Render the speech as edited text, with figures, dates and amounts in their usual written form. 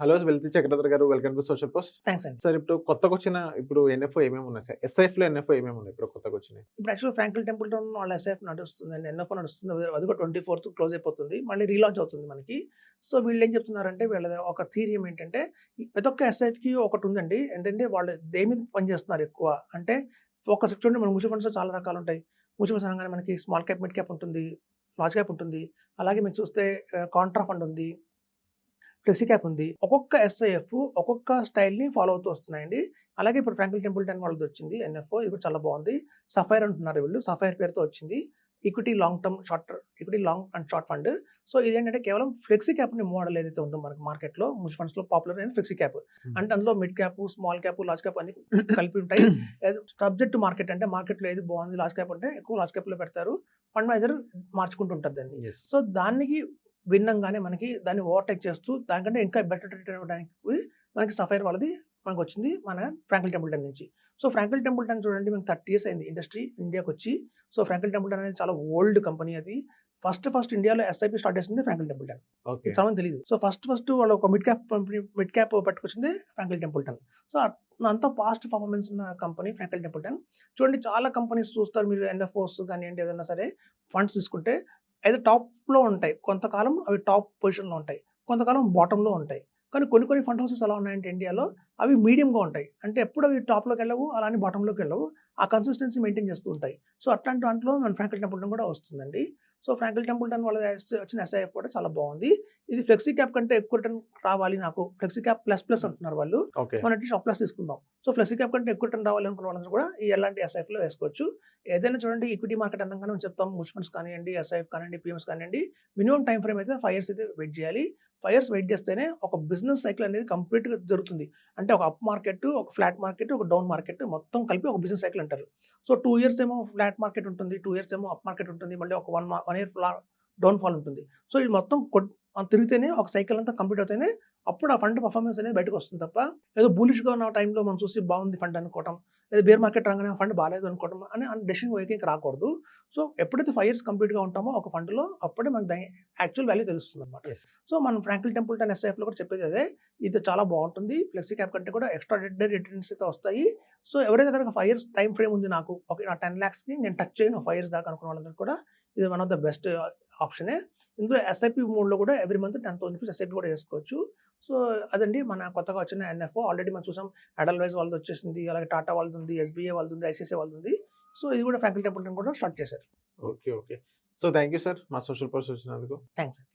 Hello wealthy Chakradhar గారు. Welcome to social post. Thanks అండి. Sir ఇప్పుడు ఎన్ఎఫ్ఓ ఏమేమి ఉన్నాయి సార్? ఎస్ఐఎఫ్‌లో ఎన్ఎఫ్ఓ ఏమేమి ఉన్నాయి ఇప్పుడు కొత్తగొచ్చినాయి? ఇప్పుడు యాక్చువల్‌గా ఫ్రాంక్లిన్ టెంపుల్టన్ వాళ్ళ ఎస్ఎఫ్ నడుస్తుందండి. ఎన్ఎఫ్ఓ నడుస్తుంది. అది కూడా 24థ్ క్లోజ్ అయిపోతుంది. మళ్ళీ రీలాంచ్ అవుతుంది మనకి. సో వీళ్ళేం చెప్తున్నారంటే వీళ్ళది ఒక థియరీ ఏంటంటే ఈ ప్రతి ఒక్క ఎస్ఐఎఫ్‌కి ఒకటుందండి. ఏంటంటే వాళ్ళు దేని మీద పనిచేస్తున్నారు ఎక్కువ అంటే ఫోకస్ చూడండి మన మ్యూచువల్ ఫండ్స్‌లో చాలా రకాలుంటాయి. మ్యూచువల్ ఫండ్స్ అనగానే మనకి స్మాల్ క్యాప్, మిడ్ క్యాప్ ఉంటుంది. లార్జ్ క్యాప్ ఉంటుంది. అలాగే మీరు చూస్తే కాంట్రా ఫండ్ ఉంది. ఫ్లెక్సీ క్యాప్ ఉంది. ఒక్కొక్క ఎస్ఐఎఫ్ ఒక్కొక్క స్టైల్‌ని ఫాలో అవుతూ వస్తున్నాయండి. అలాగే ఇప్పుడు ఫ్రాంక్లిన్ టెంపుల్టన్ వాళ్ళదొచ్చింది ఎన్ఎఫ్ఓ. ఇది కూడా చాలా బావుంది. సఫైర్ అంటున్నారు వీళ్ళు. సఫైర్ పేరుతో వచ్చింది. Equity long term equity long and short fund. So ఇదేంటంటే కేవలం ఫ్లెక్సీ క్యాప్‌ని మోడల్ ఏదైతే ఉందో మనకి మార్కెట్‌లో మ్యూచువల్ ఫండ్స్‌లో పాపులర్ అయిన ఫ్లెక్సీ క్యాప్. అంటే అందులో mid cap, small cap, large cap అన్ని కలిపి ఉంటాయి. సబ్జెక్ట్ టు మార్కెట్ అంటే మార్కెట్‌లో ఏది బాగుంది లార్జ్ క్యాప్ అంటే ఎక్కువ లార్జ్ క్యాప్‌లో పెడతారు. ఫండ్ మేనేజర్ మార్చుకుంటూ ఉంటది దాన్ని. యెస్. సో దానికి భిన్నంగానే మనకి దాన్ని ఓవర్‌టేక్ చేస్తూ దానికంటే ఇంకా బెటర్ రిటర్న్ ఇవ్వడానికి మనకి సఫైర్ వాళ్ళది మనకొచ్చింది మన ఫ్రాంక్లిన్ టెంపుల్టన్ నుంచి. సో ఫ్రాంక్లిన్ టెంపుల్టన్ చూడండి మనకి 30 ఇయర్స్ అయింది ఇండస్ట్రీ ఇండియాకొచ్చి. సో ఫ్రాంక్లిన్ టెంపుల్టన్ అనేది చాలా ఓల్డ్ కంపెనీ అది. ఫస్ట్ ఇండియాలో ఎస్ఐపి స్టార్ట్ చేసింది ఫ్రాంక్లిన్ టెంపుల్టన్. ఓకే. ఇది చాలా మందికి తెలీదు. సో ఫస్ట్ వాళ్ళు ఒక మిడ్ క్యాప్ పట్టుకొచ్చింది ఫ్రాంక్లిన్ టెంపుల్టన్. సో అంత పాస్ట్ పర్ఫార్మెన్స్ ఉన్న కంపెనీ ఫ్రాంక్లిన్ టెంపుల్టన్. చూడండి చాలా కంపెనీస్ చూస్తారు మీరు ఎన్ఎఫ్ఓస్ గానియండి ఏదైనా సరే ఫండ్స్ తీసుకుంటే అయితే టాప్‌లో ఉంటాయి. కొంతకాలం అవి టాప్ పొజిషన్‌లో ఉంటాయి. కొంతకాలం బాటమ్‌లో ఉంటాయి. కానీ కొన్ని ఫండ్ హౌసెస్ ఎలా ఉన్నాయంటే ఇండియాలో అవి మీడియం‌గా ఉంటాయి. అంటే ఎప్పుడు అవి టాప్‌లోకెళ్ళవు, అలా అని బాటమ్‌లోకెళ్ళవు. ఆ కన్సిస్టెన్సీ మెయింటైన్ చేస్తూ ఉంటాయి. సో అట్లాంటి దాంట్లో మన ఫ్రాంక్లిన్ టెంపుల్టన్ కూడా వస్తుందండి. సో ఫ్రాంక్లిన్ టెంపుల్టన్ వాళ్ళ వచ్చిన ఎస్ఐఎఫ్ కూడా చాలా బాగుంది. ఇది ఫ్లెక్సీ క్యాప్ కంటే ఎక్కువ రిటర్న్ రావాలి నాకు. ఫ్లెక్సీ క్యాప్ ప్లస్ అంటున్నారు వాళ్ళు. ఓకే. మనం అట్లీస్ట్ ప్లస్ తీసుకుందాం. సో ఫ్లెక్సీ క్యాప్ కంటే ఎక్కువ రిటర్న్ రావాలి అనుకున్న వాళ్ళందరూ కూడా ఈ ఎలాంటి ఎస్ఐఎఫ్‌లో వేసుకోవచ్చు. ఏదైనా చూడండి ఈక్విటీ మార్కెట్ అనంగానే మనం చెప్తాం మ్యూచువల్ ఫండ్స్ కానియండి, ఎస్ఐఎఫ్ కానియండి, పీఎంఎస్ కానియండి మినిమమ్ టైమ్ ఫ్రేమ్ అయితే 5 ఇయర్స్ అయితే వెయిట్ చేయాలి. 5 ఇయర్స్ వెయిట్ చేస్తేనే ఒక బిజినెస్ సైకిల్ అనేది కంప్లీట్‌గా జరుగుతుంది. అంటే ఒక అప్ మార్కెట్, ఒక ఫ్లాట్ మార్కెట్, ఒక డౌన్ మార్కెట్ మొత్తం కలిపి ఒక బిజినెస్ సైకిల్ అంటారు. సో 2 ఇయర్స్ ఏమో ఫ్లాట్ మార్కెట్ ఉంటుంది. 2 ఇయర్స్ ఏమో అప్ మార్కెట్ ఉంటుంది. మళ్ళీ ఒక 1 ఇయర్ డౌన్ ఫాల్ ఉంటుంది. సో ఇది మొత్తం తిరిగితేనే ఒక సైకిల్ అంతా కంప్లీట్ అవుతేనే అప్పుడు ఆ ఫండ్ పర్ఫార్మెన్స్ అనేది బయటకొస్తుంది తప్ప ఏదో బులిష్‌గా ఉన్న టైంలో మనం చూసి బాగుంది ఫండ్ అనుకోవటం, లేదా బేర్ మార్కెట్ రాగానే ఫండ్ బాలేదు అనుకోవడం అని డెసిషన్ మేకింగ్‌కి రాకూడదు. సో ఎప్పుడైతే 5 ఇయర్స్ కంప్లీట్‌గా ఉంటామో ఒక ఫండ్‌లో అప్పుడే మనకు యాక్చువల్ వాల్యూ తెలుస్తుందన్నమాట. యెస్. సో మనం ఫ్రాంక్లిన్ టెంపుల్టన్ ఎస్ఐఎఫ్‌లో కూడా చెప్పేది అదే. ఇది చాలా బాగుంటుంది. ఫ్లెక్సీ క్యాప్ కంటే కూడా ఎక్స్ట్రార్డినరీ రిటర్న్స్ అయితే వస్తాయి. సో ఎవరైతే గనక 5 ఇయర్స్ టైమ్ ఫ్రేమ్ ఉంది నాకు. ఓకే. నా 10 లాక్స్‌ని నేను టచ్ చేయను 5 ఇయర్స్ దాకా అనుకున్న వాళ్ళందరికీ కూడా ఇది వన్ ఆఫ్ ద బెస్ట్ ఆప్షనే. ఇందులో ఎస్ఐపి మోడ్‌లో కూడా ఎవ్రీ మంత్ ₹10,000 ఎస్ఐపి కూడా చేసుకోవచ్చు. సో అదండి మన కొత్తగా వచ్చిన ఎన్ఎఫ్ఓ. ఆల్రెడీ మనం చూసాం ఎడల్వైస్ వాళ్ళది వచ్చేసింది. అలాగే టాటా వాళ్ళదుంది, ఎస్బీఐ వాళ్ళదుంది, ఐసీఐసీఐ వాళ్ళదుంది. సో ఇది కూడా ఫ్రాంక్లిన్ టెంపుల్టన్ కూడా స్టార్ట్ చేశారు. Okay. Okay. So thank you sir మా సోషల్ పోస్ట్ వచ్చినందుకు. థాంక్స్ అండి.